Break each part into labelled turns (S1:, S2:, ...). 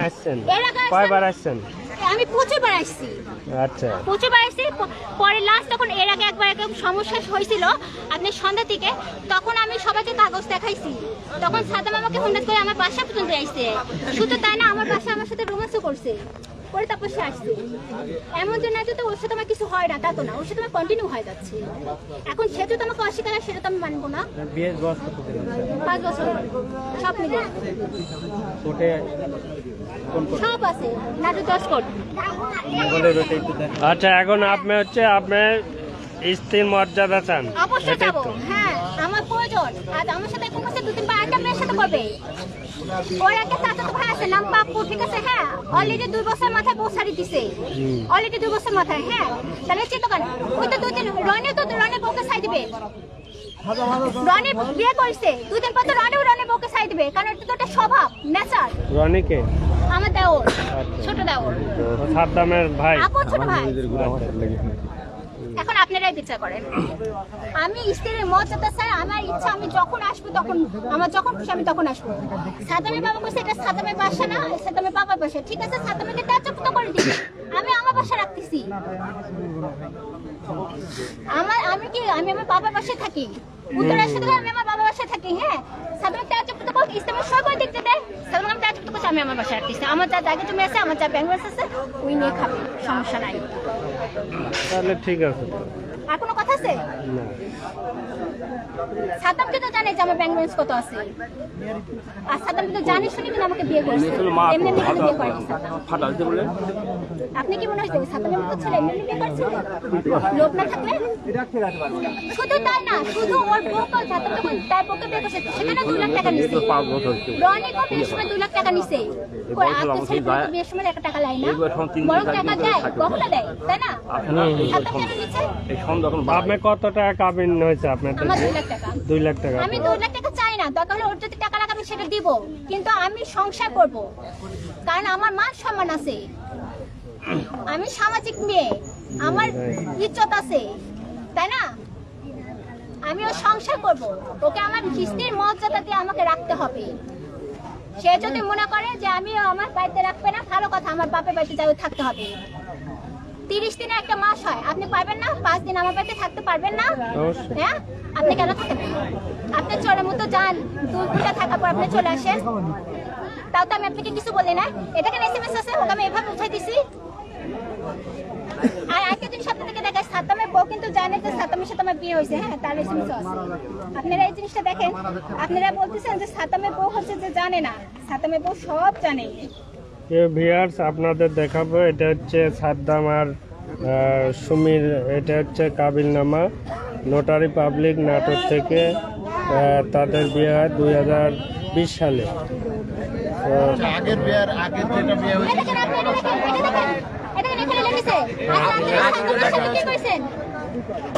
S1: আসছেন কয়বার আসছেন?
S2: আমি প্রচুরবার আসছি।
S1: আচ্ছা,
S2: প্রচুরবার আসছি। পরে লাস্ট তখন এর আগে একবার একটা সমস্যা হয়েছিল আপনার সন্ধ্যা থেকে, তখন আমি সবাইকে কাগজ দেখাইছি। তখন সাদাম আমাকে হঠাৎ করে আমার বাসা পর্যন্ত আসছে। শুধু তাই না, আমার বাসা আমার সাথে রোমান্সও করছে। পরে তারপর সে আসছে। এমন জন্য তো ওর সাথে আমার কিছু হয় না তা তো না, ওর সাথে আমার কন্টিনিউ হয়ে যাচ্ছে। এখন সে যদি আমাকে অস্বীকার করে সেটা তো আমি মানবো না। 5 বছর সব মিলে সব আছে না, 10 কোট।
S1: আচ্ছা, এখন আপনি হচ্ছে আপনার স্ত্রীর মর্যাদা চান?
S2: অবশ্যই যাবো, হ্যাঁ আমার প্রয়োজন। আর আমার সাথে এখন করছে 2-3 বার একটা মেয়ের সাথে করবে। ওর একটা চাচাতো ভাই আছে নাম পাপ্পু, ঠিক আছে? হ্যাঁ, অলরেডি 2 বছর মাথায় বউ শাড়ি দিছে, অলরেডি 2 বছর মাথায়। হ্যাঁ, তাহলে চিন্তা করেন, ওই তো 2 দিন রনের বউকে ছাই দিবে। রনি বিয়ে করছে 2 দিন পর তো রনের বউকে ছাই দিবে, কারণ এটা তো একটা স্বভাব, নেচার।
S1: রনিকে
S2: আমার দেওর, ছোট দেওর,
S1: সাদ্দামের ভাই,
S2: আপন ছোট ভাই। এখন আপনারাই বিচার করেন। আমি স্ত্রীর মর্যাদা চাই, আমার ইচ্ছা আমি যখন আসবো তখন, আমার যখন খুশি আমি তখন আসবো। সাদ্দামের বাবা কইছে এটা সাদ্দামের বাসা না, সাদ্দামের বাবার বাসা। ঠিক আছে, সাদ্দামকে ত্যায্যপুত করে দিই, আমি আমার বাসা রাখতেছি। আমি আমার বাবার বাসায় থাকি, উত্তরার সাথে আমি আমার বাবার বাসায় থাকি। হ্যাঁ, সাদ্দাম ত্যায্যপুত করে ইসলামের সবাই দেখতে দেয়। সাদ্দাম ত্যায্যপুত করছে, আমি আমার বাসায় রাখতেছি। আমার যা জায়গা জমি আছে, আমার যা ব্যাংক আছে ওই নিয়ে খাবে, সমস্যা নাই।
S1: তাহলে ঠিক আছে।
S2: আর কোনো কথা আছে?
S1: না,
S2: সাদ্দাম কিন্তু জানে যে আমার ব্যাংক ব্যালেন্স কত আছে। আর সাদ্দাম কিন্তু জানি শুনি কিন্তু আমাকে বিয়ে করেছে, এমনি বিয়ে করে। আপনি কি মনে হচ্ছে সাদ্দামের মতো ছেলে এমনি বিয়ে করছে? লোক না থাকলে? শুধু তাই না, শুধু ওর বউকে সাদ্দাম যখন তার বউকে বিয়ে করছে সেখানে 2 লাখ টাকা নিছে। রনিকে বিয়ের সময় 2 লাখ টাকা নিছে। আপনার ছেলে বিয়ের সময় 1 টাকা লাই না, বড় টাকা দেয়, কখনো দেয়, তাই না? সাদ্দাম কেন নিচ্ছে?
S1: আপনি কত টাকা কাবিন হয়েছে আপনাদের?
S2: আমার 2 লাখ টাকা।
S1: 2 লাখ টাকা।
S2: আমি 2 লাখ টাকা চাই না, দরকার হলে ওর যদি টাকা লাগে আমি সেটা দিব, কিন্তু আমি সংসার করব, কারণ আমার মান সম্মান আছে, আমি সামাজিক মেয়ে, আমার ইজ্জত আছে, তাই না? আমি ওর সংসার করব, ওকে আমার স্ত্রীর মর্যাদা দিয়ে আমাকে রাখতে হবে। সে যদি মনে করে যে আমি আমার বাড়িতে রাখবে না, ভালো কথা, আমার বাপের বাড়িতে যাই থাকতে হবে। 30 দিনে একটা মাস হয়, আপনি পারবেন না? 5 দিন আমার বাড়িতে থাকতে পারবেন না? হ্যাঁ, আপনি কেন থাকবেন? আপনি চোরের মতো যান, 2 ঘন্টা থাকার পর আপনি চলে আসেন, তাও তো আমি আপনাকে কিছু বলি না। এটা কেন SMS আছে, ওকে আমি এভাবে উঠাই দিছি। আর একটা জিনিস আপনাদেরকে দেখায়, সাদ্দামের বউ কিন্তু জানে যে সাদ্দামের সাথে আমার বিয়ে হয়েছে। হ্যাঁ, তার SMS আছে। আপনারা এই জিনিসটা দেখেন, আপনারা বলতেছেন যে সাদ্দামের বউ হচ্ছে যে জানে না, সাদ্দামের বউ সব জানে।
S1: ভিউয়ার্স, আপনাদের দেখাবো, এটা হচ্ছে সাদ্দাম আর সুমির, এটা হচ্ছে কাবিলনামা, নোটারি পাবলিক নাটোর থেকে। তাদের বিয়ে হয় 2020 সালে।
S3: আগের বিয়ের আগের যেটা বিয়ে হয়েছে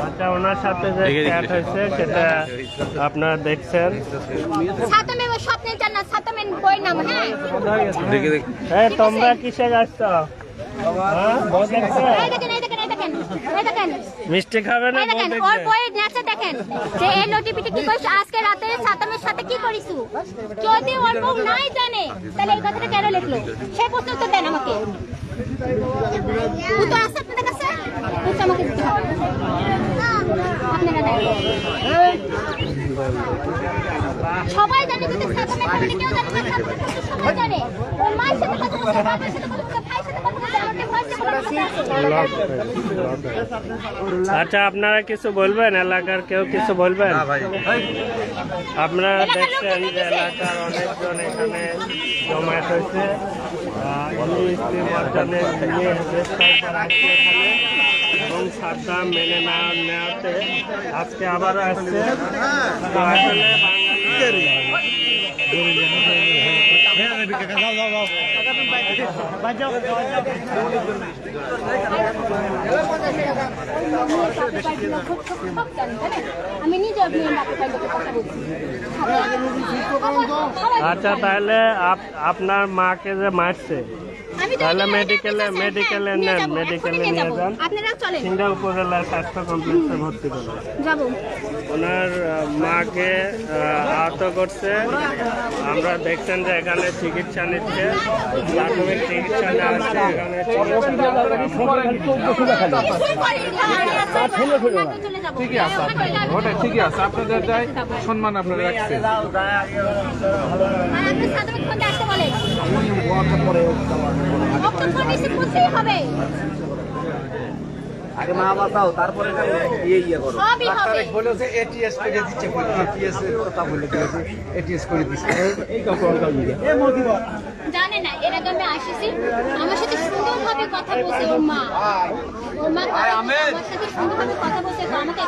S1: আচ্ছা, ওনার সাথে যে চ্যাট হয়েছে সেটা আপনারা দেখছেন। তোমরা কিসে যাচ্ছ? মিষ্টি খাবে না?
S2: দেখেন যে এই লোটিপিটি কি কইছ আজকে রাতে সাদ্দামের সাথে কি করিছু? যদি ওর বউ নাই জানে তাহলে এই কথাটা কেন লিখলো? সেই প্রশ্ন তো দেন আমাকে। ও তো আছে আপনাদের কাছে, উত্তর আমাকে দিতে হবে। আপনারা দেন, সবাই জানে, যদি সাদ্দামের সাথে কেউ জানে না, সবাই জানে। ওর মায়ের সাথে কথা বলছে, বাবার সাথে কথা বলছে, ভাইয়ের সাথে কথা বলছে, আমাদের ভয়েসে কথা বলছে।
S1: আচ্ছা, আপনারা কিছু বলবেন? এলাকার কেউ কিছু বলবেন? আপনারা দেখছেন যে এলাকার অনেকজন এখানে জমায়েত হয়েছে। এবং সাদ্দাম মেনে না নেওয়াতে আজকে আবারও আসছে। আচ্ছা, তাহলে আপনার মাকে যে মারছে
S2: আমি তো
S1: তাহলে
S2: এটা
S1: মেডিকেলে
S2: এটা
S1: মেডিকেলে
S2: নিয়ে
S1: নেন,
S2: যাবো,
S1: মেডিকেলে
S2: এখনই
S1: নিয়ে
S2: যাবো।
S1: যান।
S2: আপনারা চলেন
S1: সিংড়া উপজেলা স্বাস্থ্য কমপ্লেক্সে ভর্তি করুন।
S2: যাবো।
S1: ওনার মাকে আহত করছে, আমরা দেখছেন যে এখানে চিকিৎসা নিচ্ছে, প্রাথমিক চিকিৎসা নেওয়া হচ্ছে এখানে
S4: ঠিকই আছে ওটা ঠিকই আছে আপনাদের যাই সম্মান আপনারা রাখছে
S5: আগে মা বাতাও তারপরে ইয়ে করো
S4: বলে যে এটিএস করে দিচ্ছে এটিএস এর কথা বলে দিয়েছে এটিএস করে দিচ্ছে
S2: জানে না এর আগে আমি আসিছি আমার সাথে সুন্দরভাবে কথা বলছে ওর মা আমার সাথে সুন্দরভাবে কথা বলছে তো আমাকে